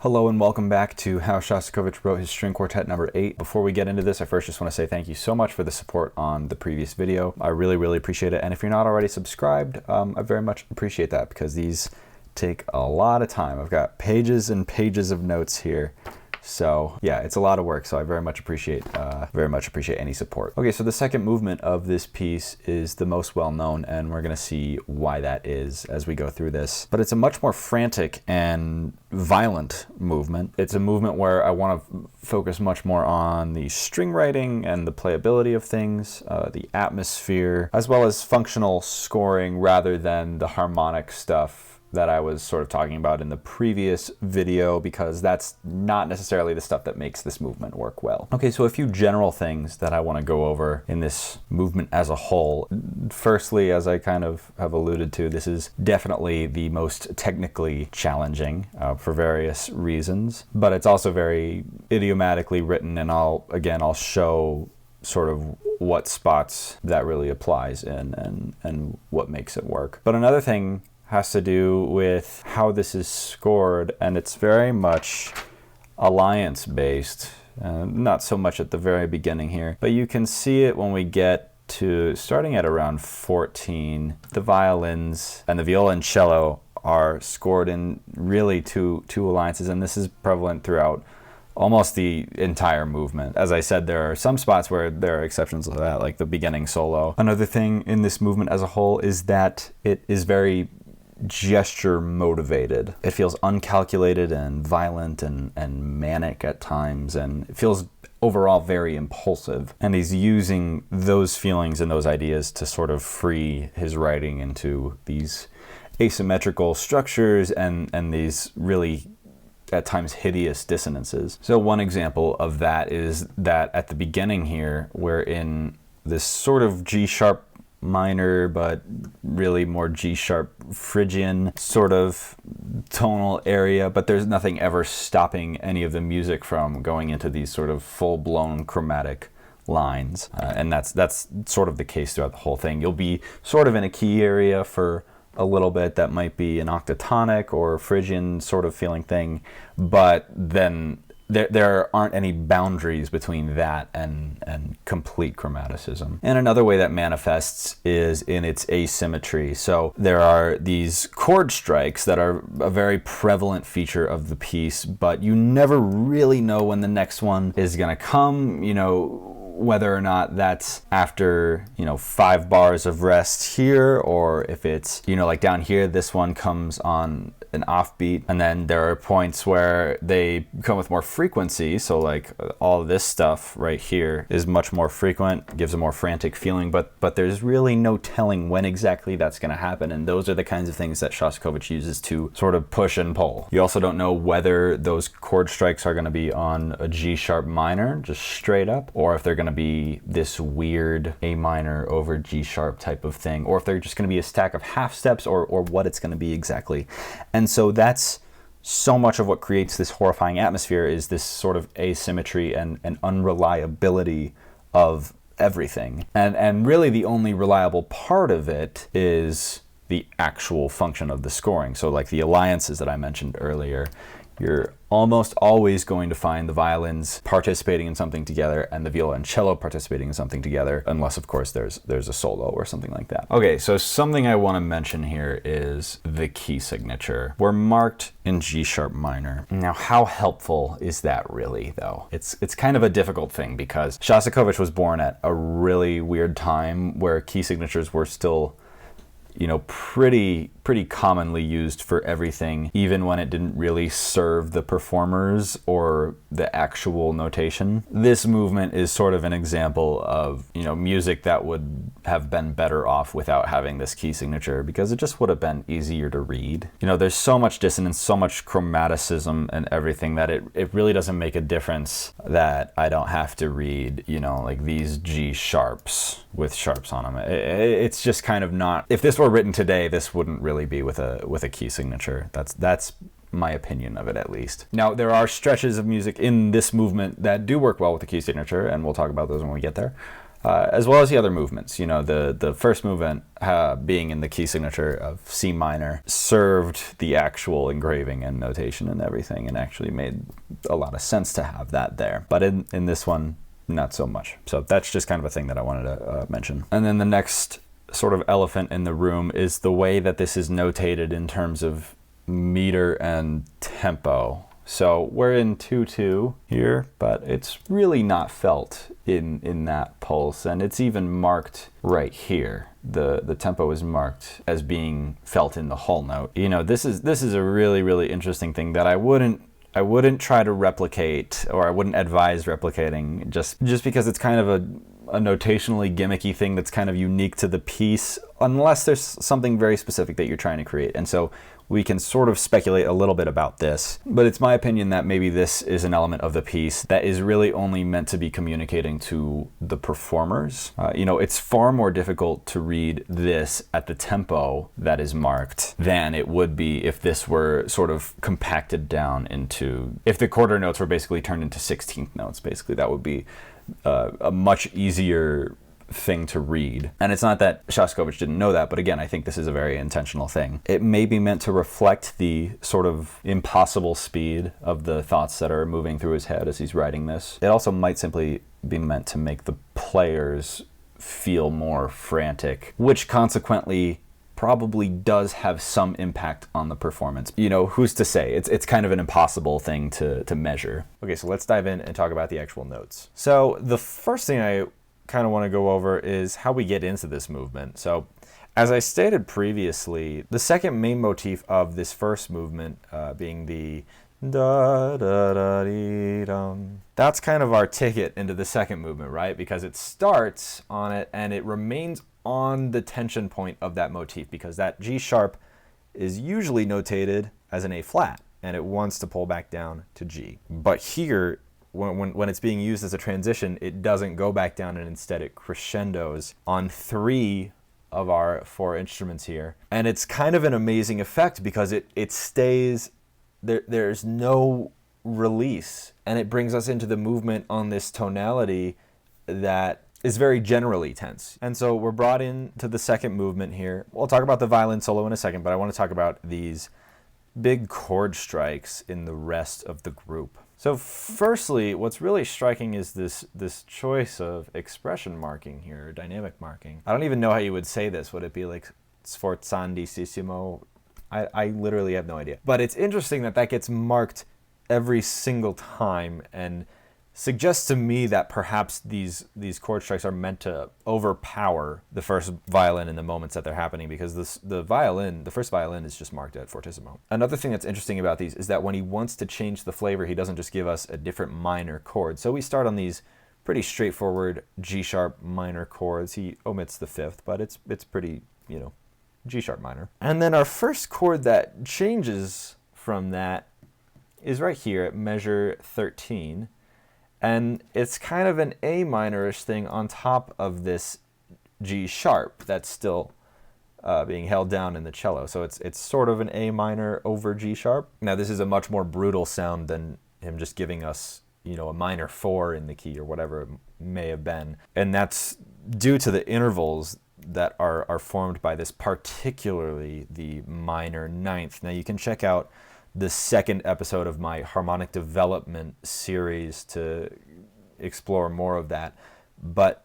Hello and welcome back to How Shostakovich Wrote His String Quartet number 8. Before we get into this, I first just want to say thank you so much for the support on the previous video. I really appreciate it. And if you're not already subscribed, I very much appreciate that because these take a lot of time. I've got pages and pages of notes here. So yeah, it's a lot of work, so I very much appreciate any support. Okay, so the second movement of this piece is the most well-known, and we're gonna see why that is as we go through this. But it's a much more frantic and violent movement. It's a movement where I want to focus much more on the string writing and the playability of things, the atmosphere, as well as functional scoring rather than the harmonic stuff that I was sort of talking about in the previous video, because that's not necessarily the stuff that makes this movement work well. Okay, so a few general things that I want to go over in this movement as a whole. Firstly, as I kind of have alluded to, this is definitely the most technically challenging for various reasons, but it's also very idiomatically written, and I'll show sort of what spots that really applies in and what makes it work. But another thing has to do with how this is scored, and it's very much alliance-based, not so much at the very beginning here, but you can see it when we get to starting at around 14. The violins and the violoncello are scored in really two alliances, and this is prevalent throughout almost the entire movement. As I said, there are some spots where there are exceptions to that, like the beginning solo. Another thing in this movement as a whole is that it is very gesture motivated. It feels uncalculated and violent and manic at times, and it feels overall very impulsive. And he's using those feelings and those ideas to sort of free his writing into these asymmetrical structures and these really at times hideous dissonances. So one example of that is that at the beginning here, we're in this sort of G sharp minor, but really more G sharp Phrygian sort of tonal area, but there's nothing ever stopping any of the music from going into these sort of full-blown chromatic lines. And that's sort of the case throughout the whole thing. You'll be sort of in a key area for a little bit that might be an octatonic or Phrygian sort of feeling thing, but then there aren't any boundaries between that and complete chromaticism. And another way that manifests is in its asymmetry. So there are these chord strikes that are a very prevalent feature of the piece, but you never really know when the next one is gonna come, whether or not that's after, 5 bars of rest here, or if it's, like down here, this one comes on an offbeat, and then there are points where they come with more frequency. So like all this stuff right here is much more frequent, gives a more frantic feeling, but there's really no telling when exactly that's going to happen. And those are the kinds of things that Shostakovich uses to sort of push and pull. You also don't know whether those chord strikes are going to be on a G sharp minor, just straight up, or if they're going to be this weird A minor over G sharp type of thing, or if they're just going to be a stack of half steps, or what it's going to be exactly. And so that's so much of what creates this horrifying atmosphere, is this sort of asymmetry and unreliability of everything. And really the only reliable part of it is the actual function of the scoring. So like the alliances that I mentioned earlier, you're almost always going to find the violins participating in something together and the violoncello participating in something together, unless of course there's a solo or something like that. Okay, so something I want to mention here is the key signature. We're marked in G sharp minor. Now, how helpful is that really, though? It's kind of a difficult thing, because Shostakovich was born at a really weird time where key signatures were still pretty commonly used for everything, even when it didn't really serve the performers or the actual notation. This movement is sort of an example of, music that would have been better off without having this key signature, because it just would have been easier to read. There's so much dissonance, so much chromaticism and everything that it really doesn't make a difference that I don't have to read, like these G sharps with sharps on them. It's just kind of not, if this were written today, this wouldn't really be with a key signature. That's my opinion of it, at least. Now, there are stretches of music in this movement that do work well with the key signature, and we'll talk about those when we get there. as well as the other movements. You know, the first movement being in the key signature of C minor served the actual engraving and notation and everything, and actually made a lot of sense to have that there. But in this one, not so much. So that's just kind of a thing that I wanted to mention. And then the next sort of elephant in the room is the way that this is notated in terms of meter and tempo. So we're in 2/2 here, but it's really not felt in that pulse, and it's even marked right here. The tempo is marked as being felt in the whole note. You know, this is a really interesting thing that I wouldn't try to replicate, or I wouldn't advise replicating, just because it's kind of a notationally gimmicky thing that's kind of unique to the piece, unless there's something very specific that you're trying to create. And so we can sort of speculate a little bit about this, but it's my opinion that maybe this is an element of the piece that is really only meant to be communicating to the performers. You know, it's far more difficult to read this at the tempo that is marked than it would be if this were sort of compacted down into, if the quarter notes were basically turned into 16th notes, basically. That would be a much easier thing to read. And it's not that Shostakovich didn't know that, but again, I think this is a very intentional thing. It may be meant to reflect the sort of impossible speed of the thoughts that are moving through his head as he's writing this. It also might simply be meant to make the players feel more frantic, which consequently probably does have some impact on the performance. You know, who's to say? It's kind of an impossible thing to measure. Okay, so let's dive in and talk about the actual notes. So the first thing I kind of want to go over is how we get into this movement. So as I stated previously, the second main motif of this first movement being the da da da dee dum, that's kind of our ticket into the second movement, right? Because it starts on it and it remains on the tension point of that motif, because that G sharp is usually notated as an A flat and it wants to pull back down to G. But here, when it's being used as a transition, it doesn't go back down, and instead it crescendos on 3 of our 4 instruments here. And it's kind of an amazing effect because it stays there. There's no release, and it brings us into the movement on this tonality that is very generally tense. And so we're brought into the second movement here. We'll talk about the violin solo in a second, but I want to talk about these big chord strikes in the rest of the group. So firstly, what's really striking is this choice of expression marking here, dynamic marking. I don't even know how you would say this. Would it be like sforzandissimo? I literally have no idea. But it's interesting that gets marked every single time, and suggests to me that perhaps these chord strikes are meant to overpower the first violin in the moments that they're happening, because the first violin is just marked at fortissimo. Another thing that's interesting about these is that when he wants to change the flavor, he doesn't just give us a different minor chord. So we start on these pretty straightforward G sharp minor chords. He omits the 5th, but it's pretty, you know, G sharp minor. And then our first chord that changes from that is right here at measure 13. And it's kind of an A minorish thing on top of this G sharp that's still being held down in the cello. So it's sort of an A minor over G sharp. Now this is a much more brutal sound than him just giving us, you know, a minor 4 in the key or whatever it may have been. And that's due to the intervals that are formed by this, particularly the minor 9th. Now you can check out the second episode of my harmonic development series to explore more of that, but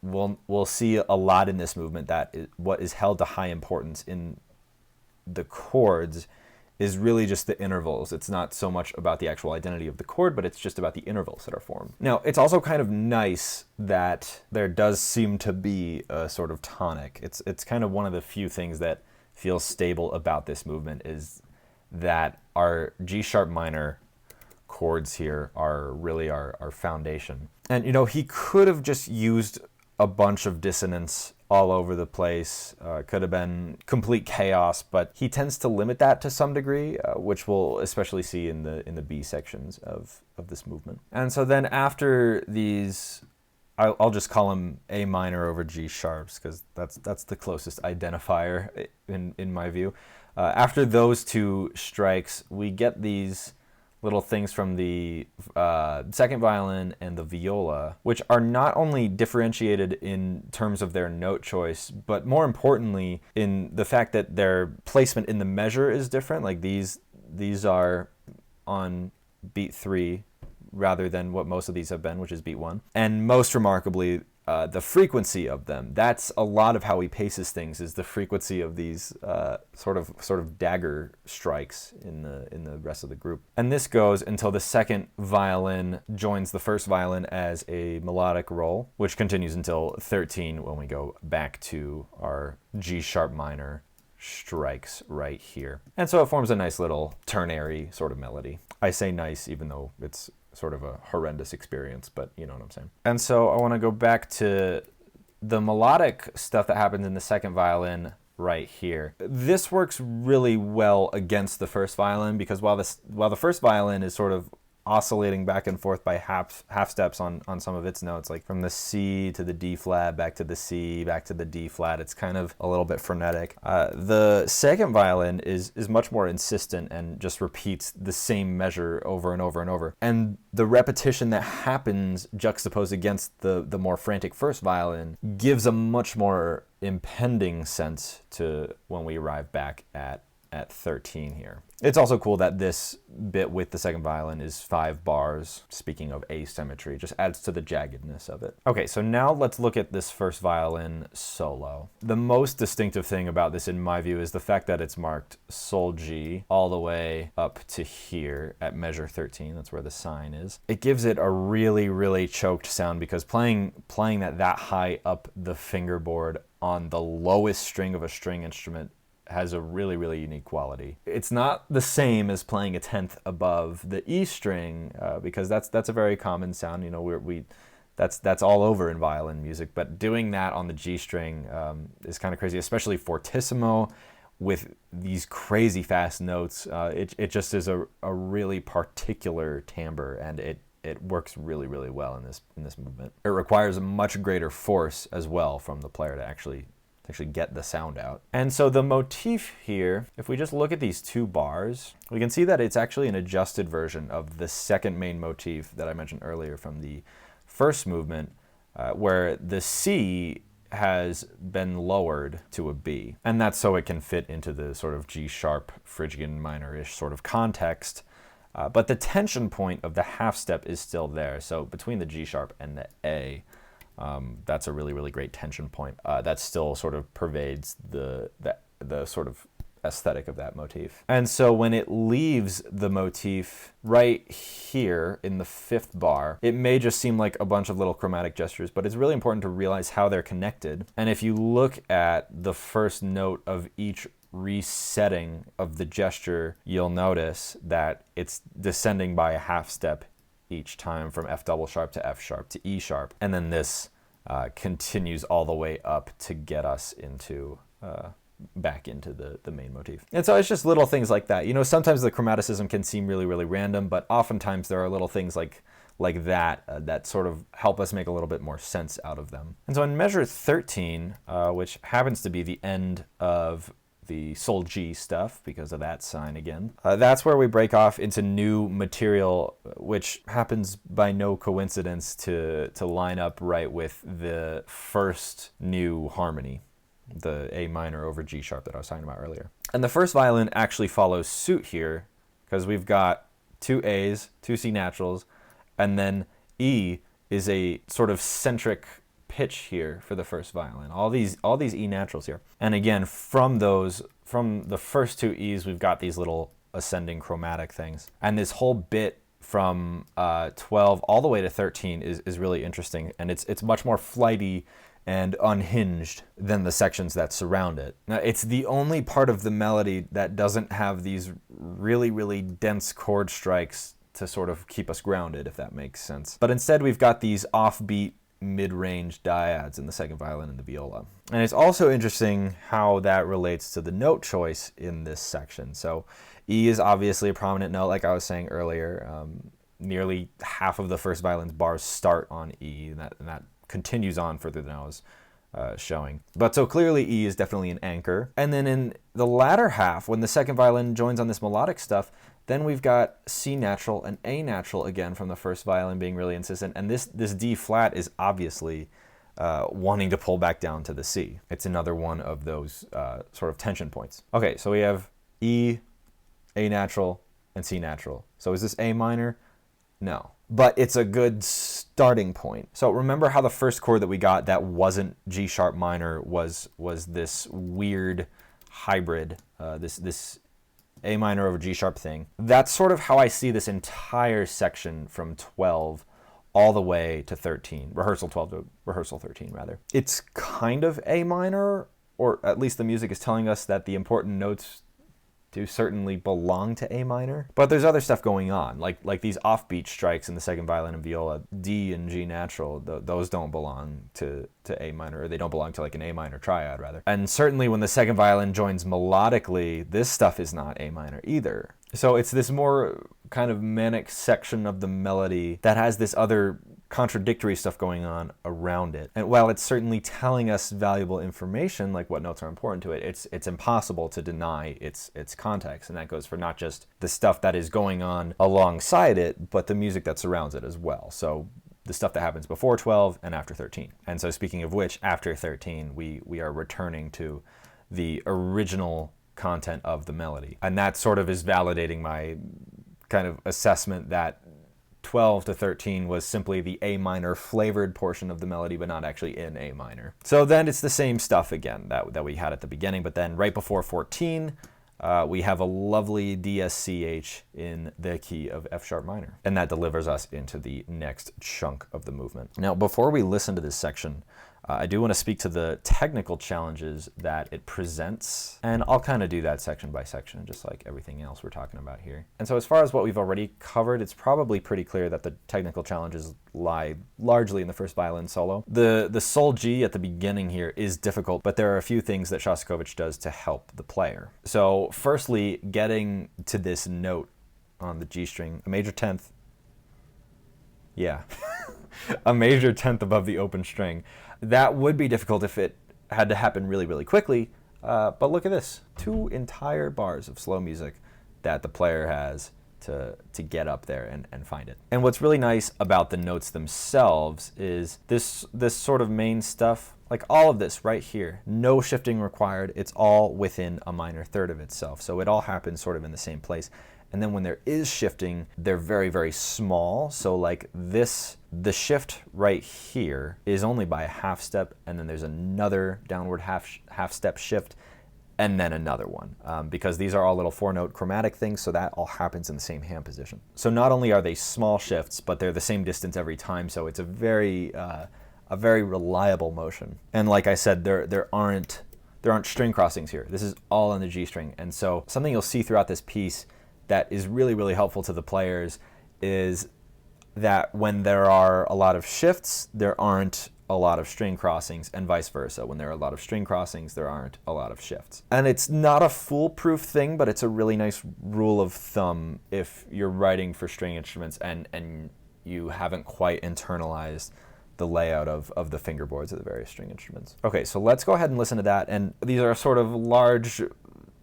we'll see a lot in this movement that what is held to high importance in the chords is really just the intervals. It's not so much about the actual identity of the chord, but it's just about the intervals that are formed. Now, it's also kind of nice that there does seem to be a sort of tonic. It's kind of one of the few things that feels stable about this movement, is that our G sharp minor chords here are really our foundation. And, you know, he could have just used a bunch of dissonance all over the place, could have been complete chaos, but he tends to limit that to some degree, which we'll especially see in the B sections of this movement. And so then after these, I'll just call them A minor over G sharps, because that's the closest identifier in my view. After those two strikes, we get these little things from the second violin and the viola, which are not only differentiated in terms of their note choice, but more importantly in the fact that their placement in the measure is different. Like these are on beat 3 rather than what most of these have been, which is beat 1. And most remarkably, the frequency of them. That's a lot of how he paces things, is the frequency of these sort of dagger strikes in the rest of the group. And this goes until the second violin joins the first violin as a melodic roll, which continues until 13 when we go back to our G sharp minor strikes right here. And so it forms a nice little ternary sort of melody. I say nice even though it's sort of a horrendous experience, but you know what I'm saying. And so I want to go back to the melodic stuff that happens in the second violin right here. This works really well against the first violin, because while the first violin is sort of oscillating back and forth by half steps on some of its notes, like from the C to the D flat, back to the C, back to the D flat. It's kind of a little bit frenetic. The second violin is much more insistent and just repeats the same measure over and over and over. And the repetition that happens juxtaposed against the more frantic first violin gives a much more impending sense to when we arrive back at 13 here. It's also cool that this bit with the second violin is 5 bars. Speaking of asymmetry, just adds to the jaggedness of it. Okay, so now let's look at this first violin solo. The most distinctive thing about this, in my view, is the fact that it's marked Sol G all the way up to here at measure 13. That's where the sign is. It gives it a really, really choked sound, because playing that high up the fingerboard on the lowest string of a string instrument has a really, really unique quality. It's not the same as playing a 10th above the E string, because that's a very common sound. You know, that's all over in violin music. But doing that on the G string is kind of crazy, especially fortissimo with these crazy fast notes. It just is a really particular timbre, and it works really, really well in this movement. It requires a much greater force as well from the player to actually get the sound out. And so the motif here, if we just look at these 2 bars, we can see that it's actually an adjusted version of the second main motif that I mentioned earlier from the first movement, where the C has been lowered to a B. And that's so it can fit into the sort of G sharp Phrygian minor-ish sort of context. But the tension point of the half step is still there. So between the G sharp and the A, that's a really, really great tension point that still sort of pervades the sort of aesthetic of that motif. And so when it leaves the motif right here in the 5th bar, it may just seem like a bunch of little chromatic gestures, but it's really important to realize how they're connected. And if you look at the first note of each resetting of the gesture, you'll notice that it's descending by a half step each time, from F double sharp to F sharp to E sharp. And then this continues all the way up to get us into back into the main motif. And so it's just little things like that. You know, sometimes the chromaticism can seem really, really random, but oftentimes there are little things like that that sort of help us make a little bit more sense out of them. And so in measure 13, which happens to be the end of the Sol G stuff because of that sign again. That's where we break off into new material, which happens by no coincidence to line up right with the first new harmony, the A minor over G sharp that I was talking about earlier. And the first violin actually follows suit here, because we've got 2 A's, 2 C naturals, and then E is a sort of centric pitch here for the first violin. All these E naturals here. And again, from the first 2 E's, we've got these little ascending chromatic things. And this whole bit from 12 all the way to 13 is really interesting. And it's much more flighty and unhinged than the sections that surround it. Now, it's the only part of the melody that doesn't have these really, really dense chord strikes to sort of keep us grounded, if that makes sense. But instead, we've got these offbeat mid-range dyads in the second violin and the viola. And it's also interesting how that relates to the note choice in this section. So E is obviously a prominent note, like I was saying earlier. Nearly half of the first violin's bars start on E, and that continues on further than I was showing. But so clearly E is definitely an anchor. And then in the latter half, when the second violin joins on this melodic stuff, Then we've got C natural and A natural again from the first violin being really insistent. And this D flat is obviously wanting to pull back down to the C. It's another one of those sort of tension points. Okay, so we have E, A natural, and C natural. So is this A minor? No. But it's a good starting point. So remember how the first chord that we got that wasn't G sharp minor was this weird hybrid, this A minor over G sharp thing. That's sort of how I see this entire section from 12 all the way to 13, rehearsal 12 to rehearsal 13 rather. It's kind of A minor, or at least the music is telling us that the important notes do certainly belong to A minor, but there's other stuff going on, like these offbeat strikes in the second violin and viola, D and G natural, those don't belong to A minor, or they don't belong to like an A minor triad rather. And certainly when the second violin joins melodically, this stuff is not A minor either. So it's this more kind of manic section of the melody that has this other contradictory stuff going on around it. And while it's certainly telling us valuable information, like what notes are important to it, it's impossible to deny its context. And that goes for not just the stuff that is going on alongside it, but the music that surrounds it as well. So the stuff that happens before 12 and after 13. And so speaking of which, after 13, we are returning to the original content of the melody. And that sort of is validating my kind of assessment that 12 to 13 was simply the A minor flavored portion of the melody, but not actually in A minor. So then it's the same stuff again that we had at the beginning, but then right before 14, we have a lovely DSCH in the key of F sharp minor, and that delivers us into the next chunk of the movement. Now, before we listen to this section, I do want to speak to the technical challenges that it presents, and I'll kind of do that section by section, just like everything else we're talking about here. And so as far as what we've already covered, it's probably pretty clear that the technical challenges lie largely in the first violin solo. The sol G at the beginning here is difficult, but there are a few things that Shostakovich does to help the player. So firstly, getting to this note on the G string, a major 10th, yeah, a major 10th above the open string. That would be difficult if it had to happen really, really quickly. But look at this, 2 entire bars of slow music that the player has to get up there and find it. And what's really nice about the notes themselves is this sort of main stuff, like all of this right here, no shifting required. It's all within a minor third of itself. So it all happens sort of in the same place. And then when there is shifting, they're very, very small. So like this, the shift right here is only by a half step, and then there's another downward half step shift, and then another one, because these are all little 4-note chromatic things, so that all happens in the same hand position. So not only are they small shifts, but they're the same distance every time, so it's a very reliable motion. And like I said, there aren't string crossings here. This is all on the G string, and so something you'll see throughout this piece that is really, really helpful to the players is that when there are a lot of shifts, there aren't a lot of string crossings, and vice versa. When there are a lot of string crossings, there aren't a lot of shifts. And it's not a foolproof thing, but it's a really nice rule of thumb if you're writing for string instruments and you haven't quite internalized the layout of the fingerboards of the various string instruments. Okay, so let's go ahead and listen to that. And these are sort of large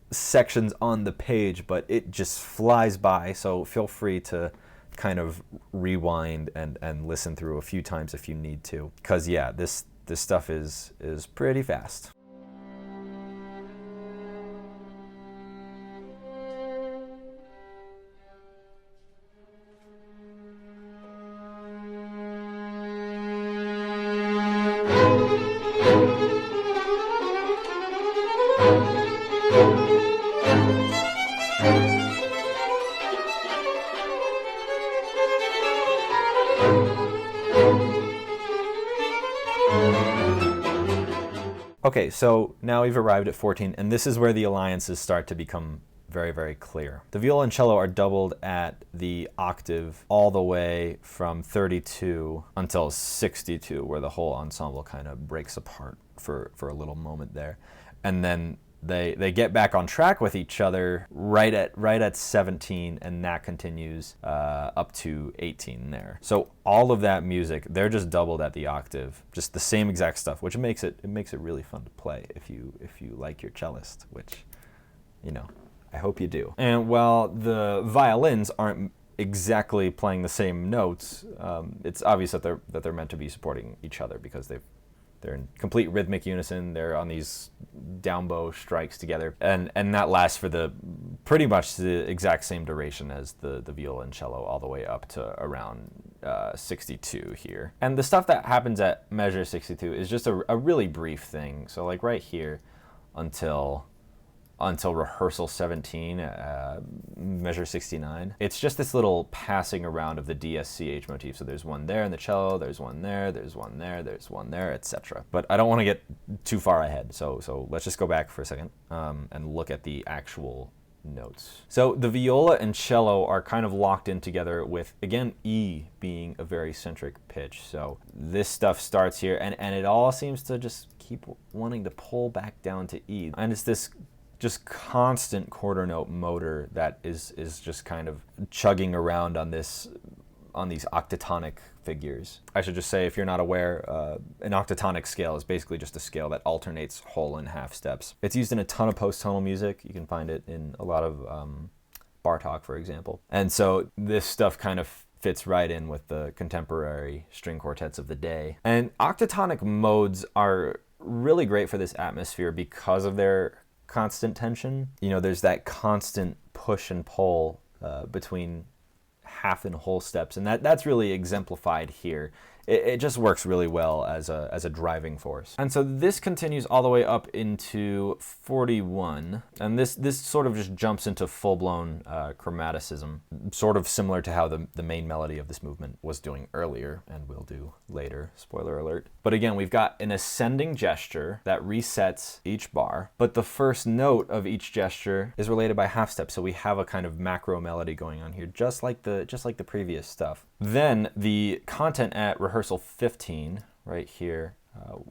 sections on the page, but it just flies by, so feel free to kind of rewind and listen through a few times if you need to, because yeah, this stuff is pretty fast. Okay, so now we've arrived at 14, and this is where the alliances start to become very, very clear. The viola and cello are doubled at the octave all the way from 32 until 62, where the whole ensemble kind of breaks apart for a little moment there. And then they get back on track with each other right at 17, and that continues up to 18 there. So all of that music, they're just doubled at the octave, just the same exact stuff, which makes it really fun to play if you like your cellist, which, you know, I hope you do. And while the violins aren't exactly playing the same notes, it's obvious that they're meant to be supporting each other because they're in complete rhythmic unison. They're on these down bow strikes together, and that lasts for pretty much the exact same duration as the viola and cello, all the way up to around 62 here. And the stuff that happens at measure 62 is just a really brief thing. So like right here until rehearsal 17, measure 69. It's just this little passing around of the DSCH motif. So there's one there in the cello, there's one there, there's one there, there's one there, etc. But I don't want to get too far ahead, so let's just go back for a second and look at the actual notes. So the viola and cello are kind of locked in together with, again, E being a very centric pitch. So this stuff starts here, and it all seems to just keep wanting to pull back down to E. And it's this just constant quarter note motor that is just kind of chugging around on these octatonic figures. I should just say, if you're not aware, an octatonic scale is basically just a scale that alternates whole and half steps. It's used in a ton of post-tonal music. You can find it in a lot of Bartók, for example. And so this stuff kind of fits right in with the contemporary string quartets of the day. And octatonic modes are really great for this atmosphere because of their constant tension. You know, there's that constant push and pull between half and whole steps, and that's really exemplified here. It just works really well as a driving force. And so this continues all the way up into 41, and this sort of just jumps into full-blown chromaticism, sort of similar to how the main melody of this movement was doing earlier and will do later, spoiler alert. But again, we've got an ascending gesture that resets each bar, but the first note of each gesture is related by half step, so we have a kind of macro melody going on here, just like the previous stuff. Then the content at rehearsal 15, right here,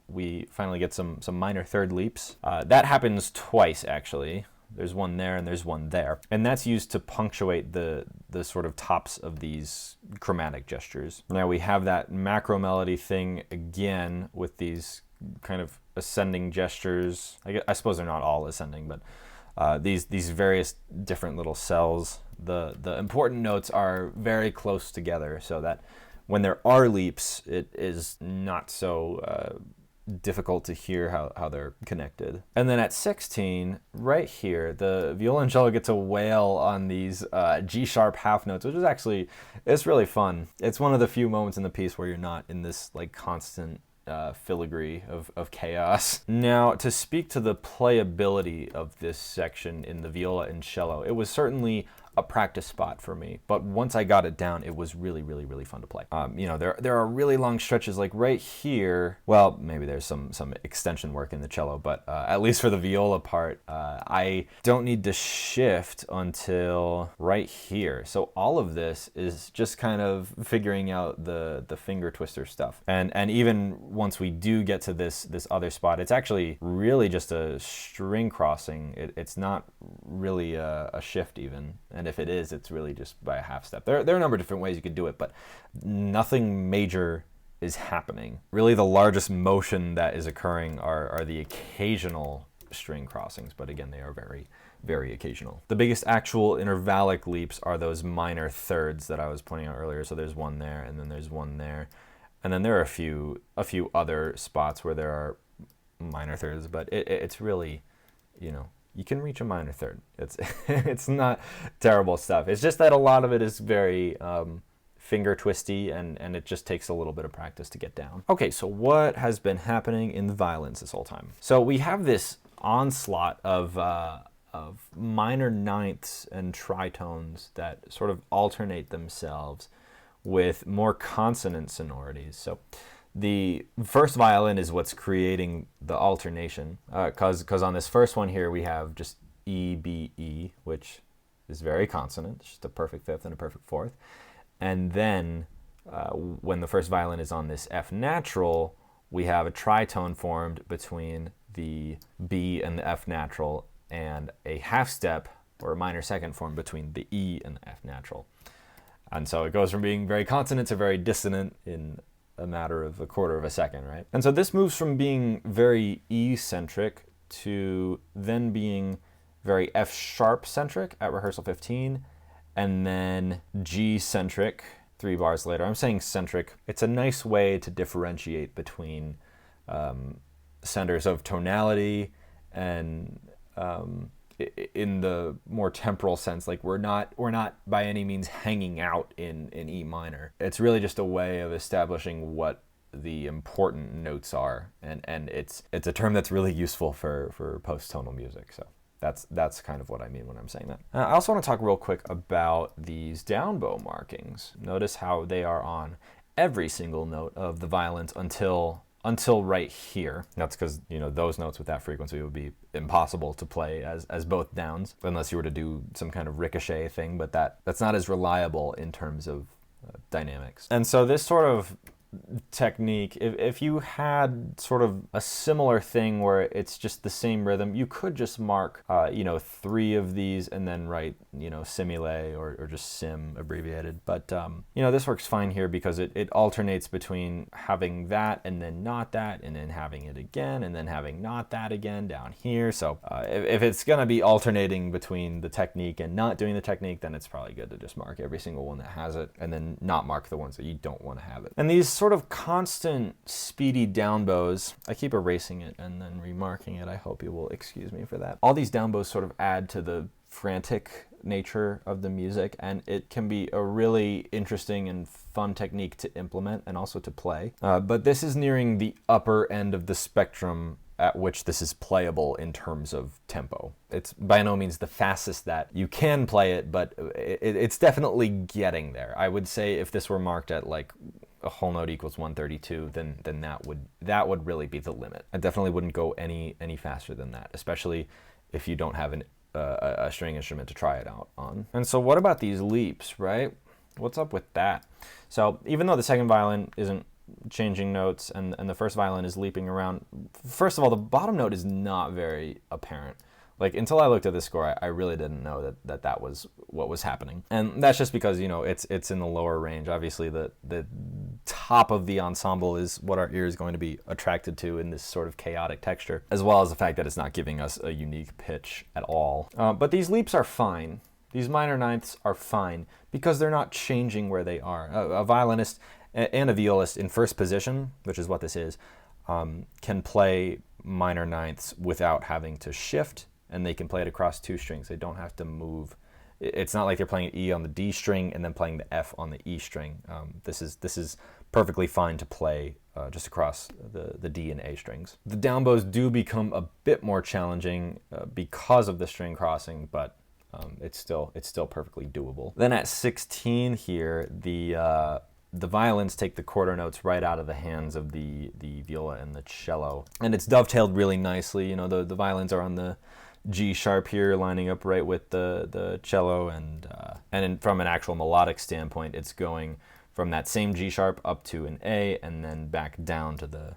we finally get some minor third leaps. That happens twice, actually. There's one there and there's one there. And that's used to punctuate the sort of tops of these chromatic gestures. Now we have that macro melody thing again with these kind of ascending gestures. I suppose they're not all ascending, but these various different little cells. The important notes are very close together, so that when there are leaps, it is not so difficult to hear how they're connected. And then at 16, right here, the viola and cello get to wail on these G-sharp half notes, which is actually, it's really fun. It's one of the few moments in the piece where you're not in this like constant filigree of chaos. Now, to speak to the playability of this section in the viola and cello, it was certainly a practice spot for me, but once I got it down, it was really, really, really fun to play. You know, there are really long stretches, like right here. Well, maybe there's some extension work in the cello, but at least for the viola part, I don't need to shift until right here. So all of this is just kind of figuring out the finger twister stuff. And even once we do get to this other spot, it's actually really just a string crossing. It's not really a shift even. And if it is, it's really just by a half step. There are a number of different ways you could do it, but nothing major is happening. Really, the largest motion that is occurring are the occasional string crossings, but again, they are very, very occasional. The biggest actual intervallic leaps are those minor thirds that I was pointing out earlier. So there's one there, and then there's one there, and then there are a few other spots where there are minor thirds, but it's really, you know, you can reach a minor third. It's not terrible stuff. It's just that a lot of it is very finger twisty, and it just takes a little bit of practice to get down. Okay, so what has been happening in the violins this whole time? So we have this onslaught of minor ninths and tritones that sort of alternate themselves with more consonant sonorities. So the first violin is what's creating the alternation, because on this first one here we have just E, B, E, which is very consonant. It's just a perfect fifth and a perfect fourth. And then when the first violin is on this F natural, we have a tritone formed between the B and the F natural, and a half step or a minor second formed between the E and the F natural. And so it goes from being very consonant to very dissonant in a matter of a quarter of a second, right? And so this moves from being very E-centric to then being very F sharp centric at rehearsal 15, and then G centric 3 bars later. I'm saying centric. It's a nice way to differentiate between centers of tonality and in the more temporal sense. Like we're not by any means hanging out in E minor. It's really just a way of establishing what the important notes are, and it's a term that's really useful for post-tonal music. So that's kind of what I mean when I'm saying that. I also want to talk real quick about these down bow markings. Notice how they are on every single note of the violins until right here. That's because, you know, those notes with that frequency would be impossible to play as both downs unless you were to do some kind of ricochet thing, but that's not as reliable in terms of dynamics. And so this sort of technique, if you had sort of a similar thing where it's just the same rhythm, you could just mark 3 of these and then write simile or just sim abbreviated. But this works fine here because it alternates between having that and then not that, and then having it again and then having not that again down here. So if it's gonna be alternating between the technique and not doing the technique, then it's probably good to just mark every single one that has it and then not mark the ones that you don't want to have it. And these sort of constant speedy down bows, I keep erasing it and then remarking it. I hope you will excuse me for that. All these down bows sort of add to the frantic nature of the music, and it can be a really interesting and fun technique to implement and also to play. But this is nearing the upper end of the spectrum at which this is playable in terms of tempo. It's by no means the fastest that you can play it, but it's definitely getting there. I would say if this were marked at like a whole note equals 132, then that would really be the limit. I definitely wouldn't go any faster than that, especially if you don't have a string instrument to try it out on. And so what about these leaps, right? What's up with that? So even though the second violin isn't changing notes and the first violin is leaping around, first of all, the bottom note is not very apparent. Like, until I looked at this score, I really didn't know that was what was happening. And that's just because, it's in the lower range. Obviously, the top of the ensemble is what our ear is going to be attracted to in this sort of chaotic texture, as well as the fact that it's not giving us a unique pitch at all. But these leaps are fine. These minor ninths are fine because they're not changing where they are. A violinist and a violist in first position, which is what this is, can play minor ninths without having to shift, and they can play it across 2 strings. They don't have to move. It's not like they're playing E on the D string and then playing the F on the E string. This is perfectly fine to play just across the D and A strings. The down bows do become a bit more challenging because of the string crossing, but it's still perfectly doable. Then at 16 here, the violins take the quarter notes right out of the hands of the viola and the cello, and it's dovetailed really nicely. The violins are on the G sharp here, lining up right with the cello, and from an actual melodic standpoint, it's going from that same G sharp up to an A and then back down to the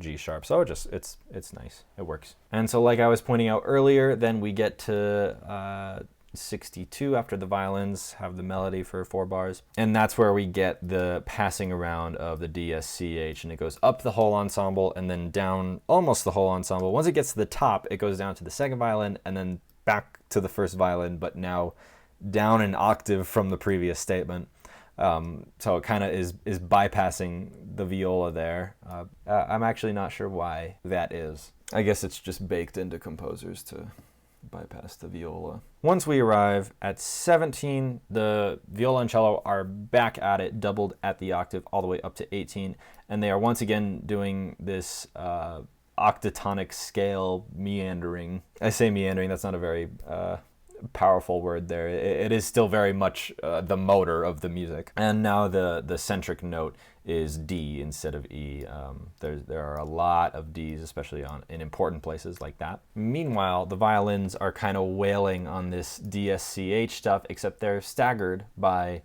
G sharp. So it's nice. It works. And so, like I was pointing out earlier, then we get to 62 after the violins have the melody for 4 bars, and that's where we get the passing around of the DSCH, and it goes up the whole ensemble and then down almost the whole ensemble. Once it gets to the top, it goes down to the second violin and then back to the first violin, but now down an octave from the previous statement. So it kind of is bypassing the viola there. I'm actually not sure why that is. I guess it's just baked into composers to bypass the viola. Once we arrive at 17, the viola and cello are back at it, doubled at the octave all the way up to 18, and they are once again doing this octatonic scale meandering. I say meandering, that's not a very powerful word there. It is still very much the motor of the music. And now the centric note is D instead of E. There are a lot of Ds, especially in important places like that. Meanwhile, the violins are kind of wailing on this DSCH stuff, except they're staggered by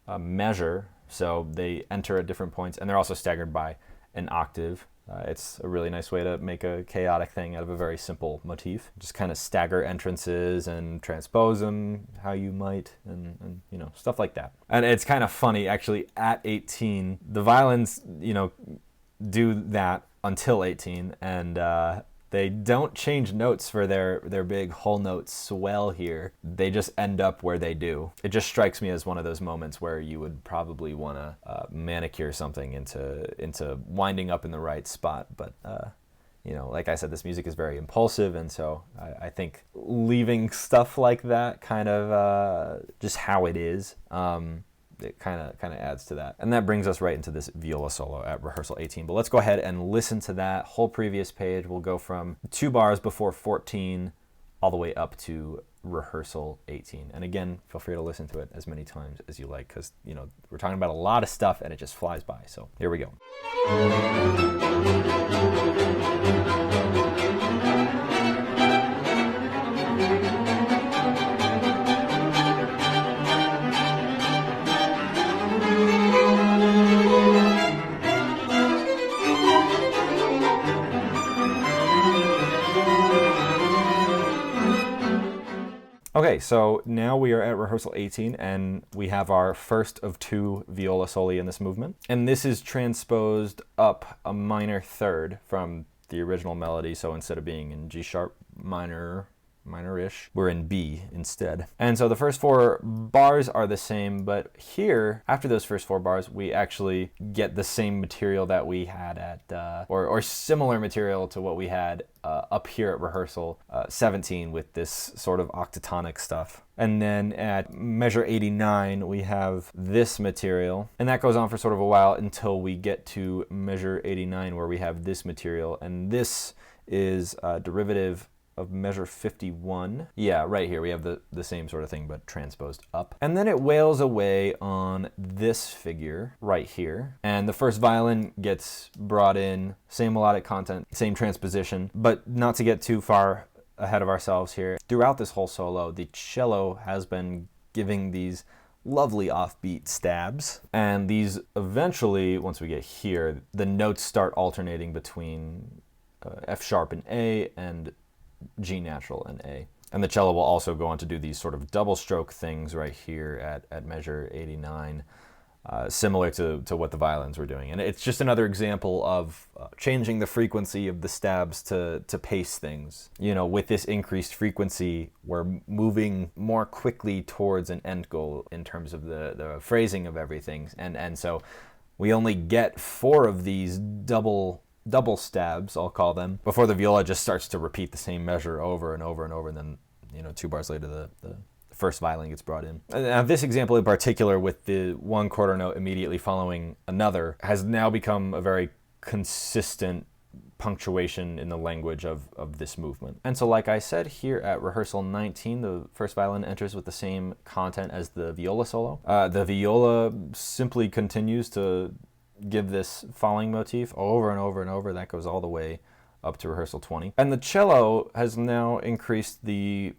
a measure, so they enter at different points, and they're also staggered by an octave. It's a really nice way to make a chaotic thing out of a very simple motif. Just kind of stagger entrances and transpose them how you might, and stuff like that. And it's kind of funny, actually, at 18, the violins, do that until 18, and They don't change notes for their big whole note swell here. They just end up where they do. It just strikes me as one of those moments where you would probably want to manicure something into winding up in the right spot. But you know, like I said, this music is very impulsive, and so I think leaving stuff like that kind of just how it is, it kind of adds to that. And that brings us right into this viola solo at rehearsal 18. But let's go ahead and listen to that whole previous page. We'll go from 2 bars before 14 all the way up to rehearsal 18. And again, feel free to listen to it as many times as you like, because, you know, we're talking about a lot of stuff and it just flies by. So here we go. Okay, so now we are at rehearsal 18, and we have our first of 2 viola soli in this movement. And this is transposed up a minor third from the original melody, so instead of being in G sharp minor-ish, we're in B instead. And so the first 4 bars are the same, but here, after those first 4 bars, we actually get the same material that we had at, or similar material to what we had up here at rehearsal 17 with this sort of octatonic stuff. And then at measure 89, we have this material, and that goes on for sort of a while until we get to measure 89, where we have this material, and this is a derivative of measure 51. Yeah, right here we have the same sort of thing, but transposed up. And then it wails away on this figure right here. And the first violin gets brought in, same melodic content, same transposition, but not to get too far ahead of ourselves here. Throughout this whole solo, the cello has been giving these lovely offbeat stabs. And these eventually, once we get here, the notes start alternating between F sharp and A and G natural and A. And the cello will also go on to do these sort of double stroke things right here at measure 89, similar to what the violins were doing. And it's just another example of changing the frequency of the stabs to pace things. You know, with this increased frequency, we're moving more quickly towards an end goal in terms of the phrasing of everything. And so we only get 4 of these double stabs, I'll call them, before the viola just starts to repeat the same measure over and over and over, and then, you know, 2 bars later the first violin gets brought in. Now this example in particular, with the 1 quarter note immediately following another, has now become a very consistent punctuation in the language of this movement. And so, like I said, here at rehearsal 19, the first violin enters with the same content as the viola solo. The viola simply continues to give this falling motif over and over and over. That goes all the way up to rehearsal 20. And the cello has now increased the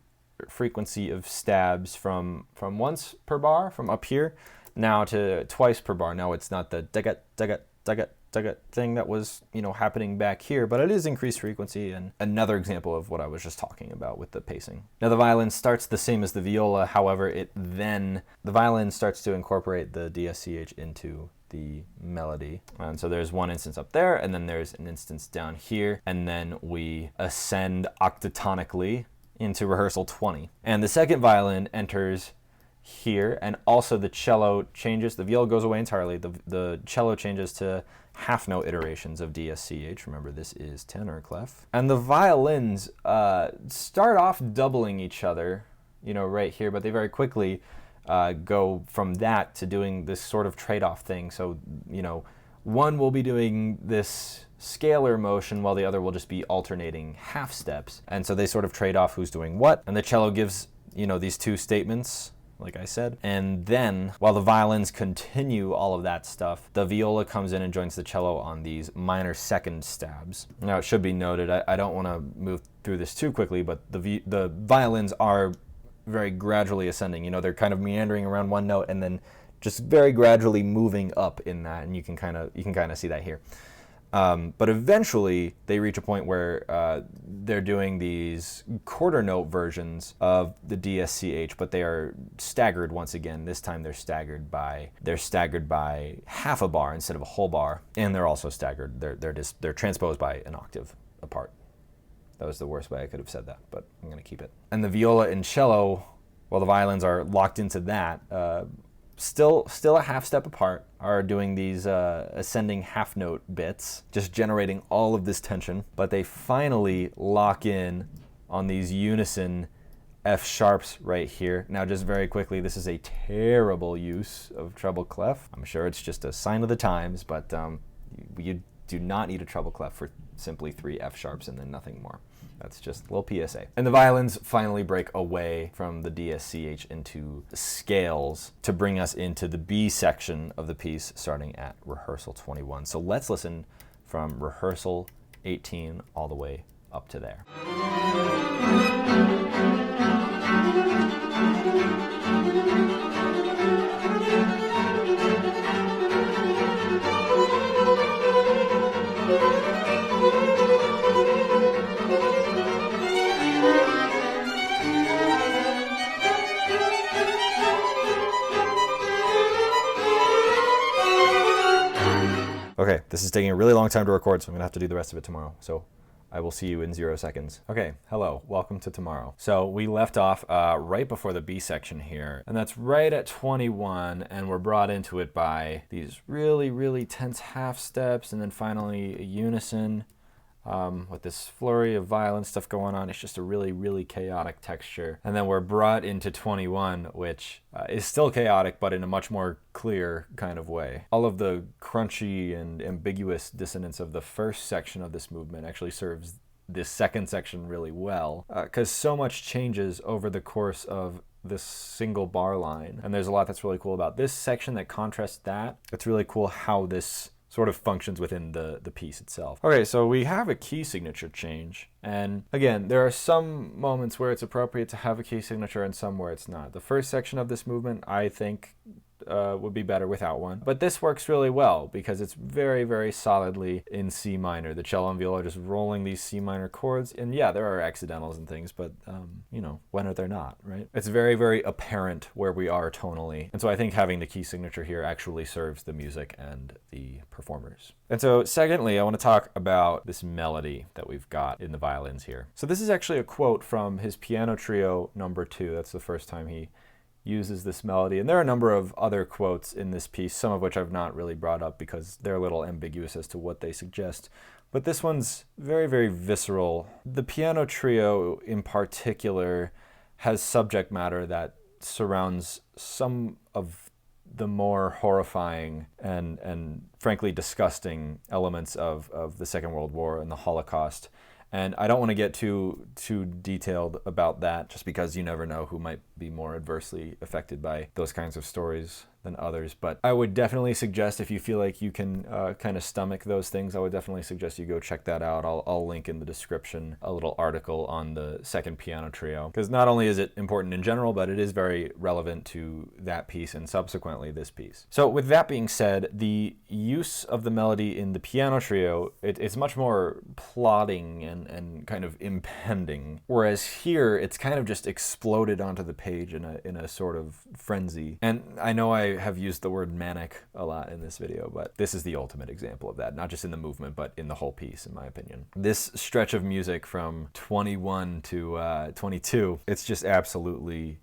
frequency of stabs from once per bar, from up here, now to twice per bar. Now it's not the dagat, dagat, dagat, dagat thing that was, you know, happening back here, but it is increased frequency, and another example of what I was just talking about with the pacing. Now the violin starts the same as the viola, however, the violin starts to incorporate the DSCH into the melody. And so there's one instance up there, and then there's an instance down here, and then we ascend octatonically into rehearsal 20. And the second violin enters here, and also the cello changes. The viola goes away entirely. The cello changes to half note iterations of DSCH. Remember, this is tenor clef. And the violins start off doubling each other, you know, right here, but they very quickly go from that to doing this sort of trade-off thing. So, you know, one will be doing this scalar motion while the other will just be alternating half steps. And so they sort of trade off who's doing what. And the cello gives, you know, these 2 statements, like I said. And then, while the violins continue all of that stuff, the viola comes in and joins the cello on these minor second stabs. Now, it should be noted, I don't want to move through this too quickly, but the violins are very gradually ascending. You know, they're kind of meandering around one note and then just very gradually moving up in that, and you can kind of see that here. But eventually they reach a point where they're doing these quarter note versions of the DSCH, but they are staggered once again. This time they're staggered by half a bar instead of a whole bar, and they're also staggered. They're transposed by an octave apart. That was the worst way I could have said that, but I'm going to keep it. And the viola and cello, while the violins are locked into that, still a half step apart, are doing these ascending half note bits, just generating all of this tension. But they finally lock in on these unison F sharps right here. Now, just very quickly, this is a terrible use of treble clef. I'm sure it's just a sign of the times, but you do not need a treble clef for simply 3 F sharps and then nothing more. That's just a little PSA. And the violins finally break away from the DSCH into scales to bring us into the B section of the piece, starting at Rehearsal 21. So let's listen from Rehearsal 18 all the way up to there. Okay, this is taking a really long time to record, so I'm gonna have to do the rest of it tomorrow. So I will see you in 0 seconds. Okay, hello, welcome to tomorrow. So we left off right before the B section here, and that's right at 21, and we're brought into it by these really, really tense half steps, and then finally a unison with this flurry of violin stuff going on. It's just a really, really chaotic texture. And then we're brought into 21, which is still chaotic, but in a much more clear kind of way. All of the crunchy and ambiguous dissonance of the first section of this movement actually serves this second section really well, because so much changes over the course of this single bar line. And there's a lot that's really cool about this section that contrasts that. It's really cool how this sort of functions within the piece itself. Okay, so we have a key signature change. And again, there are some moments where it's appropriate to have a key signature and some where it's not. The first section of this movement, I think, would be better without one. But this works really well because it's very, very solidly in C minor. The cello and viola are just rolling these C minor chords. And yeah, there are accidentals and things, but you know, when are there not, right? It's very, very apparent where we are tonally. And so I think having the key signature here actually serves the music and the performers. And so secondly, I want to talk about this melody that we've got in the violins here. So this is actually a quote from his piano trio number 2. That's the first time he uses this melody. And there are a number of other quotes in this piece, some of which I've not really brought up because they're a little ambiguous as to what they suggest. But this one's very, very visceral. The piano trio in particular has subject matter that surrounds some of the more horrifying and frankly disgusting elements of the Second World War and the Holocaust. And I don't want to get too detailed about that just because you never know who might be more adversely affected by those kinds of stories than others. But I would definitely suggest, if you feel like you can kind of stomach those things, I would definitely suggest you go check that out. I'll link in the description a little article on the second piano trio, because not only is it important in general, but it is very relevant to that piece and subsequently this piece. So with that being said, the use of the melody in the piano trio, it's much more plodding and kind of impending, whereas here it's kind of just exploded onto the page in a sort of frenzy. And I know I have used the word manic a lot in this video, but this is the ultimate example of that, not just in the movement, but in the whole piece, in my opinion. This stretch of music from 21 to 22, it's just absolutely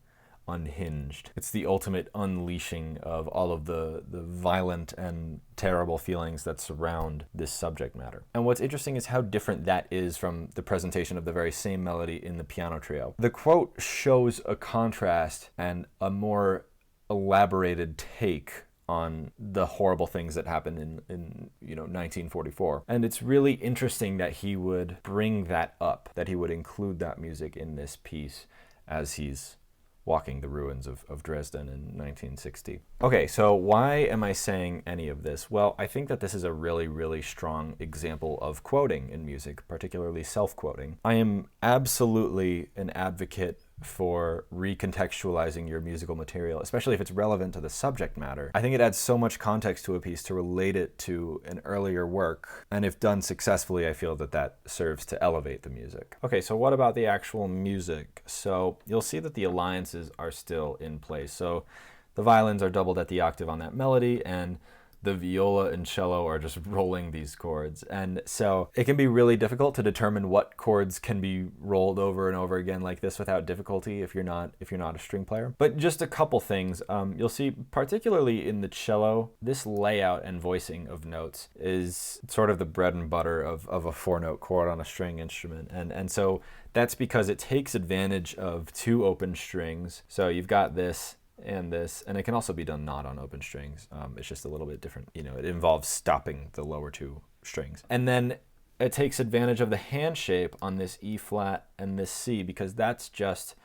unhinged. It's the ultimate unleashing of all of the violent and terrible feelings that surround this subject matter. And what's interesting is how different that is from the presentation of the very same melody in the piano trio. The quote shows a contrast and a more elaborated take on the horrible things that happened in 1944. And it's really interesting that he would bring that up, that he would include that music in this piece as he's walking the ruins of Dresden in 1960. Okay, so why am I saying any of this? Well, I think that this is a really, really strong example of quoting in music, particularly self-quoting. I am absolutely an advocate for recontextualizing your musical material, especially if it's relevant to the subject matter. I think it adds so much context to a piece to relate it to an earlier work, and if done successfully, I feel that that serves to elevate the music. Okay, so what about the actual music? So you'll see that the alliances are still in place. So the violins are doubled at the octave on that melody, and the viola and cello are just rolling these chords. And so it can be really difficult to determine what chords can be rolled over and over again like this without difficulty if you're not a string player. But just a couple things. You'll see, particularly in the cello, this layout and voicing of notes is sort of the bread and butter of a 4-note chord on a string instrument. And so that's because it takes advantage of 2 open strings. So you've got this, and it can also be done not on open strings. It's just a little bit different. It involves stopping the lower 2 strings. And then it takes advantage of the hand shape on this E flat and this C, because that's just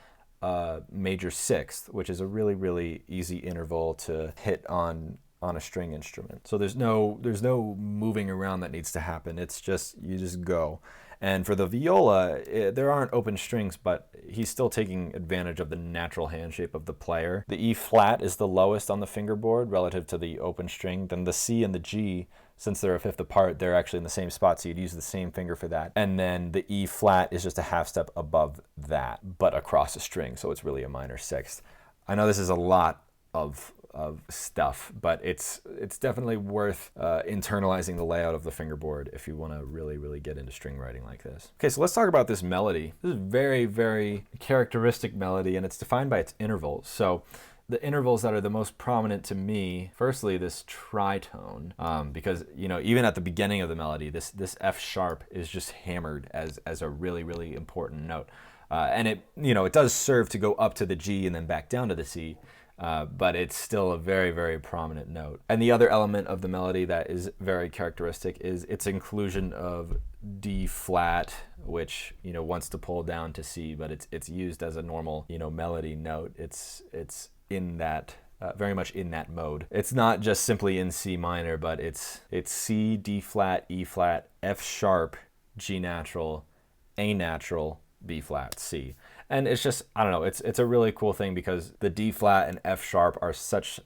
major 6th, which is a really, really easy interval to hit on a string instrument. So there's no moving around that needs to happen. It's just, you just go. And for the viola, there aren't open strings, but he's still taking advantage of the natural hand shape of the player. The E flat is the lowest on the fingerboard relative to the open string. Then the C and the G, since they're a 5th apart, they're actually in the same spot, so you'd use the same finger for that. And then the E flat is just a half step above that, but across a string, so it's really a minor 6th. I know this is a lot of stuff, but it's definitely worth internalizing the layout of the fingerboard if you want to really, really get into string writing like this. Okay, so let's talk about this melody. This is a very, very characteristic melody, and it's defined by its intervals. So the intervals that are the most prominent to me, firstly, this tritone, because, even at the beginning of the melody, this F sharp is just hammered as a really, really important note. And it does serve to go up to the G and then back down to the C, but it's still a very, very prominent note. And the other element of the melody that is very characteristic is its inclusion of D flat, which wants to pull down to C, but it's used as a normal melody note. It's in that very much in that mode. It's not just simply in C minor, but it's C, D flat, E flat, F sharp, G natural, A natural, B flat, C. And it's just, I don't know, it's a really cool thing because the D flat and F sharp are such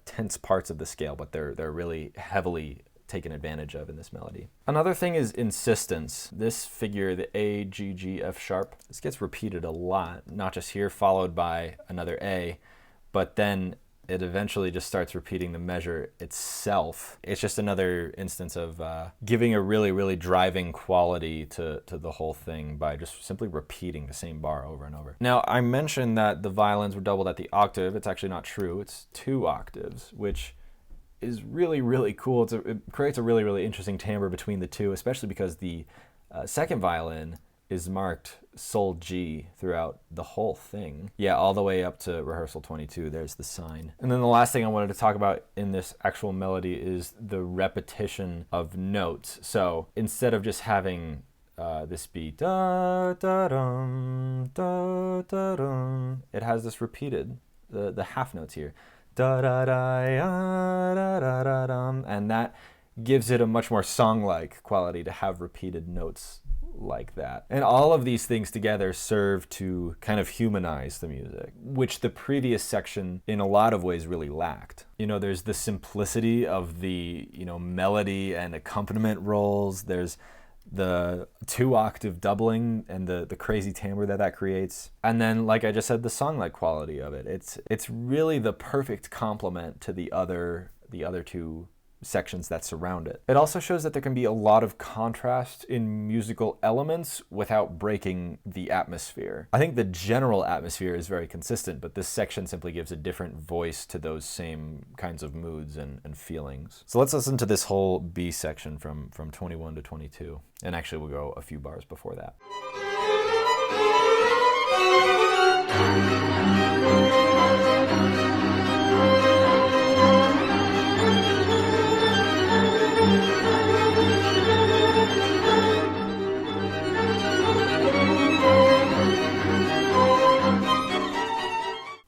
tense parts of the scale, but they're really heavily taken advantage of in this melody. Another thing is insistence. This figure, the A, G, G, F sharp, this gets repeated a lot, not just here, followed by another A, but then it eventually just starts repeating the measure itself. It's just another instance of giving a really, really driving quality to the whole thing by just simply repeating the same bar over and over. Now, I mentioned that the violins were doubled at the octave. It's actually not true. It's 2 octaves, which is really, really cool. It creates a really, really interesting timbre between the two, especially because the second violin is marked Sol G throughout the whole thing. Yeah, all the way up to Rehearsal 22, there's the sign. And then the last thing I wanted to talk about in this actual melody is the repetition of notes. So instead of just having this be da da dum da da dum, it has this repeated, the half notes here. Da da da ya, da da da dum, and that gives it a much more song-like quality to have repeated notes like that. And all of these things together serve to kind of humanize the music, which the previous section in a lot of ways really lacked. There's the simplicity of the, melody and accompaniment rolls. There's the 2-octave doubling and the crazy timbre that creates. And then, like I just said, the song-like quality of it. It's really the perfect complement to the other 2 sections that surround it. It also shows that there can be a lot of contrast in musical elements without breaking the atmosphere. I think the general atmosphere is very consistent, but this section simply gives a different voice to those same kinds of moods and feelings. So let's listen to this whole B section from 21 to 22. And actually we'll go a few bars before that.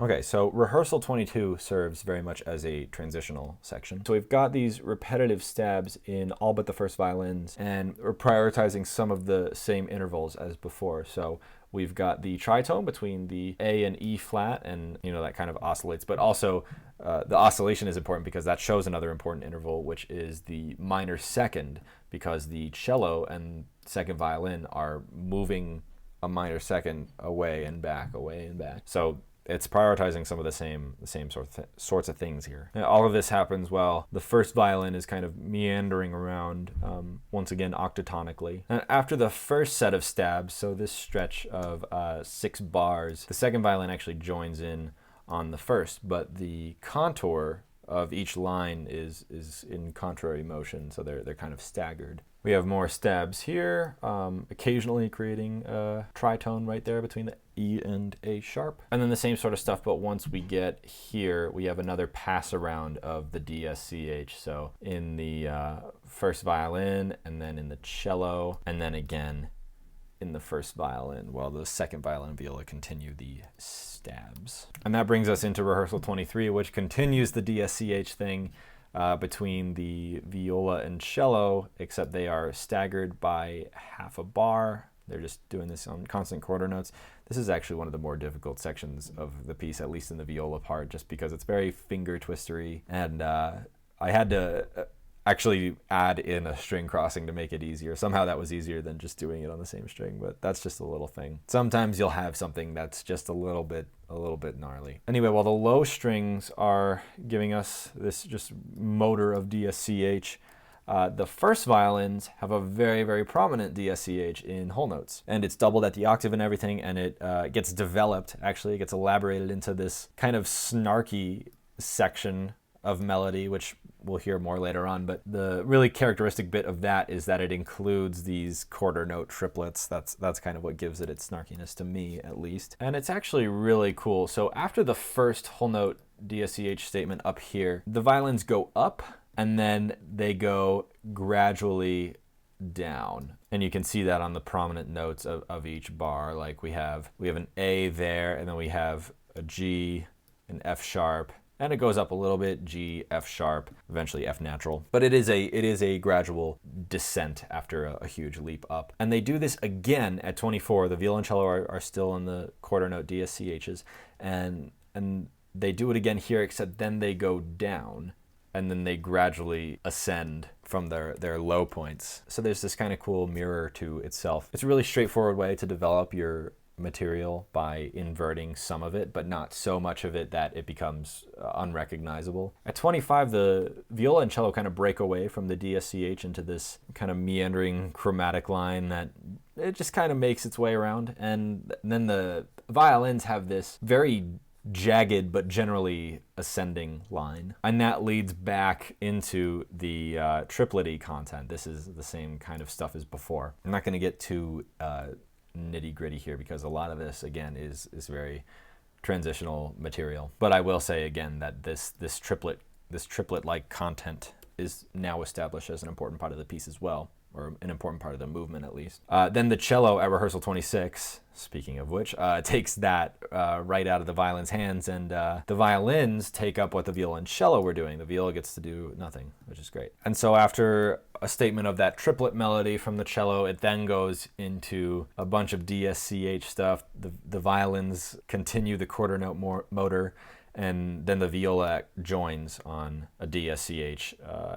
Okay, so Rehearsal 22 serves very much as a transitional section. So we've got these repetitive stabs in all but the first violins, and we're prioritizing some of the same intervals as before. So we've got the tritone between the A and E flat, and that kind of oscillates, but also the oscillation is important because that shows another important interval, which is the minor second, because the cello and second violin are moving a minor second away and back, away and back. So it's prioritizing some of the same sorts of things here. And all of this happens while the first violin is kind of meandering around, once again octatonically. And after the first set of stabs, so this stretch of 6 bars, the second violin actually joins in on the first, but the contour of each line is in contrary motion, so they're kind of staggered. We have more stabs here, occasionally creating a tritone right there between the E and A sharp. And then the same sort of stuff, but once we get here, we have another pass around of the DSCH. So in the first violin, and then in the cello, and then again in the first violin, while the second violin and viola continue the stabs. And that brings us into rehearsal 23, which continues the DSCH thing between the viola and cello, except they are staggered by half a bar. They're just doing this on constant quarter notes. This is actually one of the more difficult sections of the piece, at least in the viola part, just because it's very finger twistery. And I had to actually add in a string crossing to make it easier. Somehow that was easier than just doing it on the same string, but that's just a little thing. Sometimes you'll have something that's just a little bit gnarly. Anyway, while the low strings are giving us this just motor of DSCH, the first violins have a very, very prominent DSCH in whole notes, and it's doubled at the octave and everything, and it gets developed, actually, it gets elaborated into this kind of snarky section of melody, which we'll hear more later on, but the really characteristic bit of that is that it includes these quarter note triplets. That's kind of what gives it its snarkiness, to me at least. And it's actually really cool. So after the first whole note DSCH statement up here, the violins go up and then they go gradually down. And you can see that on the prominent notes of each bar. Like we have an A there, and then we have a G, an F sharp, and it goes up a little bit, G, F sharp, eventually F natural. But it is a gradual descent after a huge leap up. And they do this again at 24. The violoncello are still in the quarter note DSCHs, and they do it again here, except then they go down, and then they gradually ascend from their low points. So there's this kind of cool mirror to itself. It's a really straightforward way to develop your material by inverting some of it, but not so much of it that it becomes unrecognizable. At 25, the viola and cello kind of break away from the DSCH into this kind of meandering chromatic line that it just kind of makes its way around. And then the violins have this very jagged but generally ascending line, and that leads back into the triplet-y content. This is the same kind of stuff as before. I'm not going to get too nitty-gritty here because a lot of this again is very transitional material, but I will say again that this triplet-like content is now established as an important part of the piece as well, or an important part of the movement at least. Then the cello at rehearsal 26, speaking of which, takes that right out of the violin's hands, and the violins take up what the viola and cello were doing. The viola gets to do nothing, which is great. And so after a statement of that triplet melody from the cello, it then goes into a bunch of DSCH stuff. The violins continue the quarter note motor, and then the viola joins on a DSCH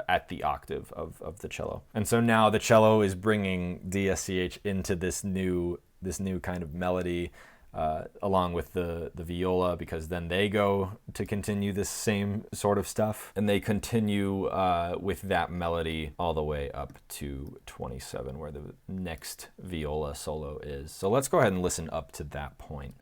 at the octave of the cello. And so now the cello is bringing DSCH into this new kind of melody along with the viola, because then they go to continue this same sort of stuff, and they continue with that melody all the way up to 27, where the next viola solo is. So let's go ahead and listen up to that point.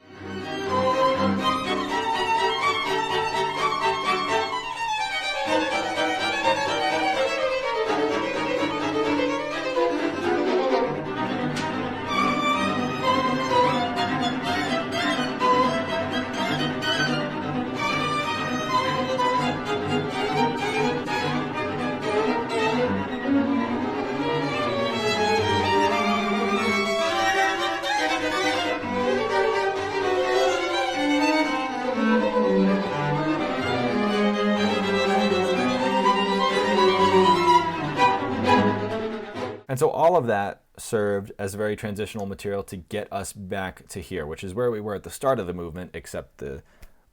And so all of that served as very transitional material to get us back to here, which is where we were at the start of the movement, except the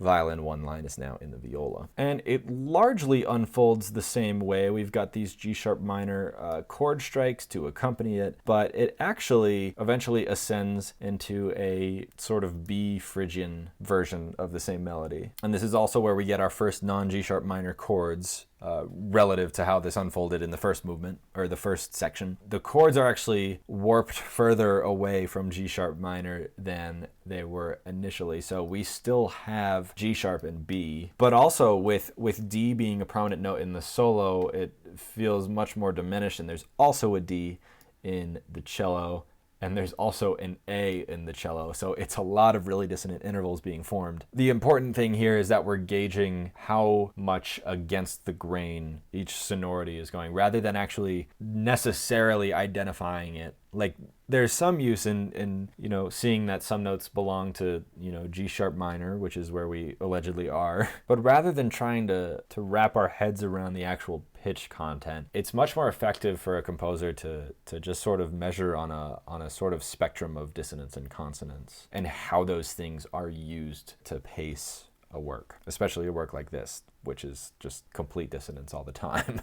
violin, one line is now in the viola. And it largely unfolds the same way. We've got these G sharp minor chord strikes to accompany it, but it actually eventually ascends into a sort of B Phrygian version of the same melody. And this is also where we get our first non-G sharp minor chords relative to how this unfolded in the first movement, or the first section. The chords are actually warped further away from G sharp minor than they were initially. So we still have G sharp and B, but also with D being a prominent note in the solo, it feels much more diminished, and there's also a D in the cello, and there's also an A in the cello, so it's a lot of really dissonant intervals being formed. The important thing here is that we're gauging how much against the grain each sonority is going, rather than actually necessarily identifying it. Like, there's some use in seeing that some notes belong to, G sharp minor, which is where we allegedly are. But rather than trying to wrap our heads around the actual pitch content, it's much more effective for a composer to just sort of measure on a sort of spectrum of dissonance and consonance, and how those things are used to pace a work, especially a work like this, which is just complete dissonance all the time.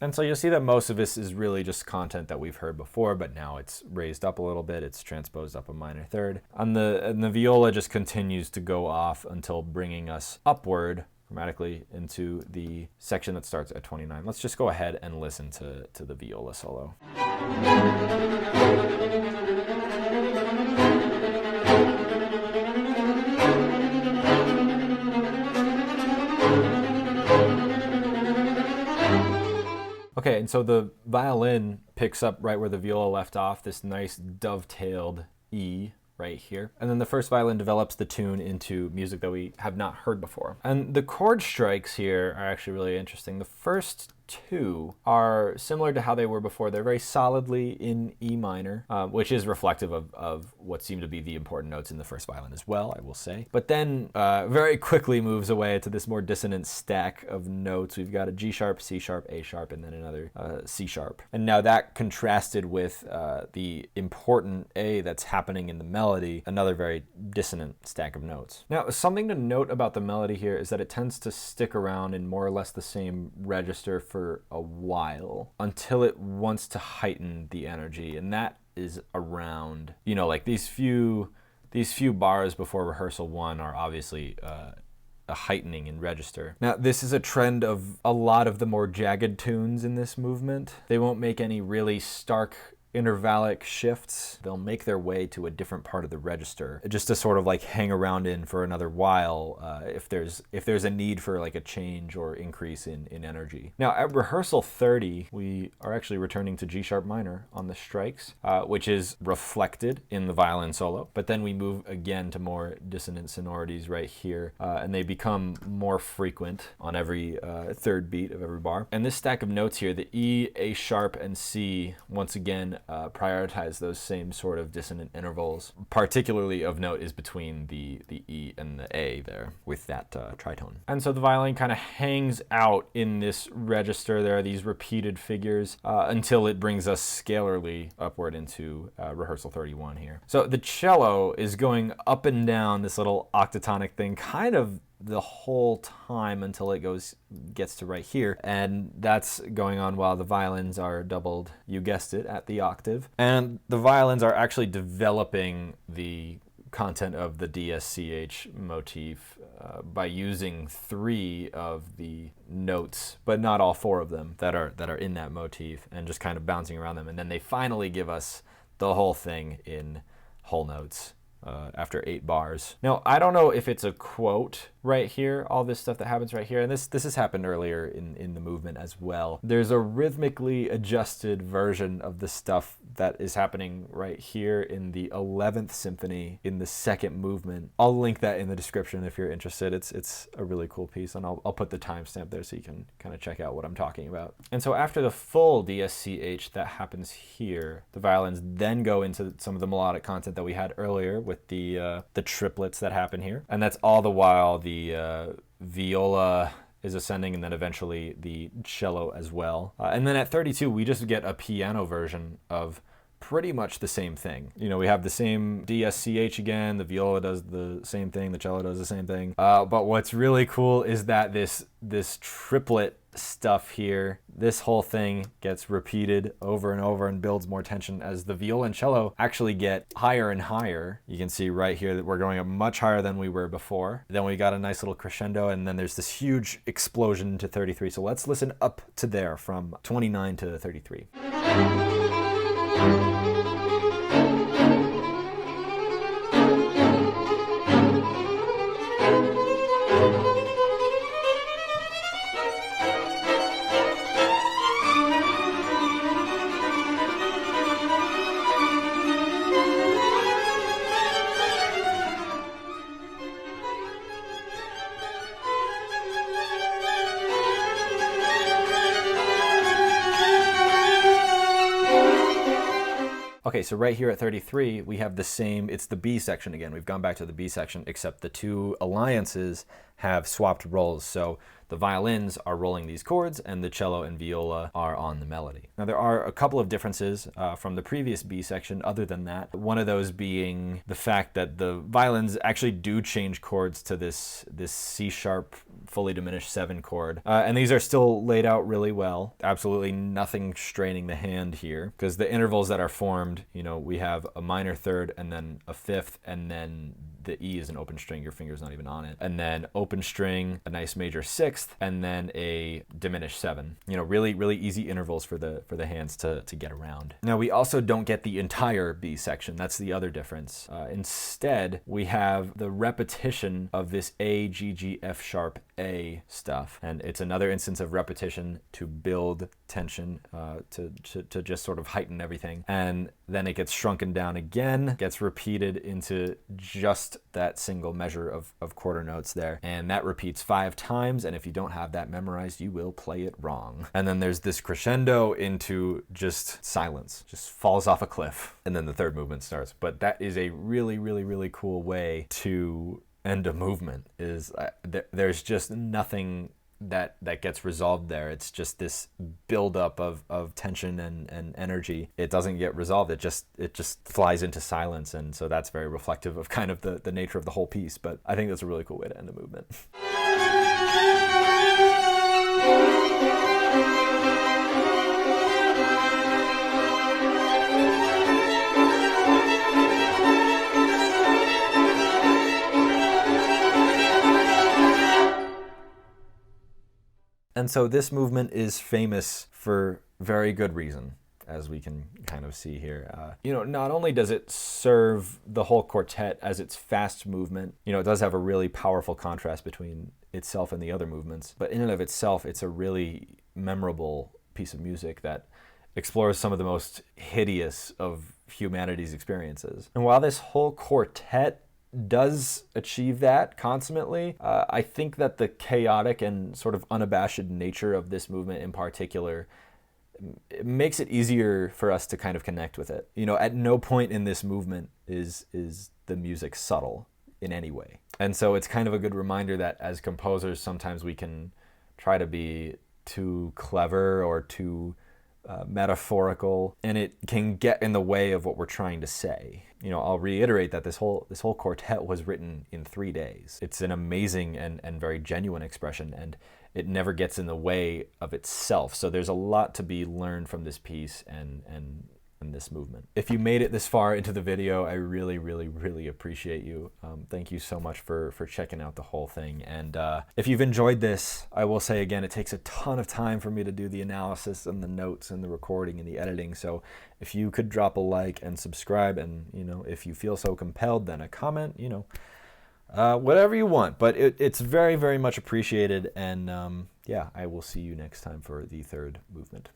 And so you'll see that most of this is really just content that we've heard before, but now it's raised up a little bit. It's transposed up a minor third. And the viola just continues to go off until bringing us upward chromatically into the section that starts at 29. Let's just go ahead and listen to the viola solo. Okay, and so the violin picks up right where the viola left off, this nice dovetailed E right here. And then the first violin develops the tune into music that we have not heard before. And the chord strikes here are actually really interesting. The first two are similar to how they were before. They're very solidly in E minor, which is reflective of what seem to be the important notes in the first violin as well, I will say. But then very quickly moves away to this more dissonant stack of notes. We've got a G sharp, C sharp, A sharp, and then another C sharp. And now that contrasted with the important A that's happening in the melody, another very dissonant stack of notes. Now, something to note about the melody here is that it tends to stick around in more or less the same register for a while until it wants to heighten the energy, and that is around, like these few bars before rehearsal 1 are obviously a heightening in register. Now, this is a trend of a lot of the more jagged tunes in this movement. They won't make any really stark intervallic shifts. They'll make their way to a different part of the register just to sort of like hang around in for another while if there's a need for like a change or increase in energy. Now at rehearsal 30, we are actually returning to G sharp minor on the strikes, which is reflected in the violin solo, but then we move again to more dissonant sonorities right here, and they become more frequent on every third beat of every bar. And this stack of notes here, the E, A sharp, and C, once again prioritize those same sort of dissonant intervals. Particularly of note is between the E and the A there with that tritone. And so the violin kind of hangs out in this register. There are these repeated figures until it brings us scalarly upward into rehearsal 31 here. So the cello is going up and down this little octatonic thing kind of the whole time until it gets to right here, and that's going on while the violins are doubled, you guessed it, at the octave. And the violins are actually developing the content of the DSCH motif by using 3 of the notes, but not all 4 of them that are in that motif, and just kind of bouncing around them. And then they finally give us the whole thing in whole notes after 8 bars. Now, I don't know if it's a quote right here, all this stuff that happens right here, and this has happened earlier in the movement as well. There's a rhythmically adjusted version of the stuff that is happening right here in the 11th symphony in the second movement. I'll link that in the description if you're interested. It's a really cool piece, and I'll put the timestamp there so you can kind of check out what I'm talking about. And so after the full DSCH that happens here, the violins then go into some of the melodic content that we had earlier with the triplets that happen here, and that's all the while the viola is ascending, and then eventually the cello as well. And then at 32, we just get a piano version of pretty much the same thing. You know, we have the same DSCH again, the viola does the same thing, the cello does the same thing. But what's really cool is that this triplet stuff here, this whole thing gets repeated over and over and builds more tension as the viola and cello actually get higher and higher. You can see right here that we're going up much higher than we were before. Then we got a nice little crescendo, and then there's this huge explosion into 33. So let's listen up to there from 29 to 33. Okay, so right here at 33, we have the same, it's the B section again. We've gone back to the B section, except the two alliances have swapped roles. So the violins are rolling these chords and the cello and viola are on the melody. Now there are a couple of differences from the previous B section other than that. One of those being the fact that the violins actually do change chords to this C sharp fully diminished 7 chord. And these are still laid out really well. Absolutely nothing straining the hand here, because the intervals that are formed, you know, we have a minor third and then a fifth, and then the E is an open string, your finger's not even on it. And then open string, a nice major 6th, and then a diminished 7. You know, really, really easy intervals for the hands to get around. Now we also don't get the entire B section. That's the other difference. Instead, we have the repetition of this A, G, G, F sharp, A stuff. And it's another instance of repetition to build tension, to just sort of heighten everything. And then it gets shrunken down again, gets repeated into just that single measure of quarter notes there. And that repeats 5 times. And if you don't have that memorized, you will play it wrong. And then there's this crescendo into just silence, just falls off a cliff. And then the third movement starts. But that is a really, really, really cool way to end a movement. Is there's just nothing that gets resolved there. It's just this buildup of tension and energy. It doesn't get resolved. It just flies into silence. And so that's very reflective of kind of the nature of the whole piece. But I think that's a really cool way to end a movement. And so this movement is famous for very good reason, as we can kind of see here. You know, not only does it serve the whole quartet as its fast movement, you know, it does have a really powerful contrast between itself and the other movements, but in and of itself, it's a really memorable piece of music that explores some of the most hideous of humanity's experiences. And while this whole quartet does achieve that consummately, I think that the chaotic and sort of unabashed nature of this movement in particular, it makes it easier for us to kind of connect with it. You know, at no point in this movement is the music subtle in any way. And so it's kind of a good reminder that as composers, sometimes we can try to be too clever or too metaphorical, and it can get in the way of what we're trying to say. You know, I'll reiterate that this whole quartet was written in 3 days. It's an amazing and very genuine expression, and it never gets in the way of itself. So there's a lot to be learned from this piece and this movement. If you made it this far into the video, I really, really, really appreciate you. Thank you so much for checking out the whole thing. And if you've enjoyed this, I will say again, it takes a ton of time for me to do the analysis and the notes and the recording and the editing. So if you could drop a like and subscribe, and, you know, if you feel so compelled, then a comment, you know, whatever you want. But it's very, very much appreciated. And yeah, I will see you next time for the third movement.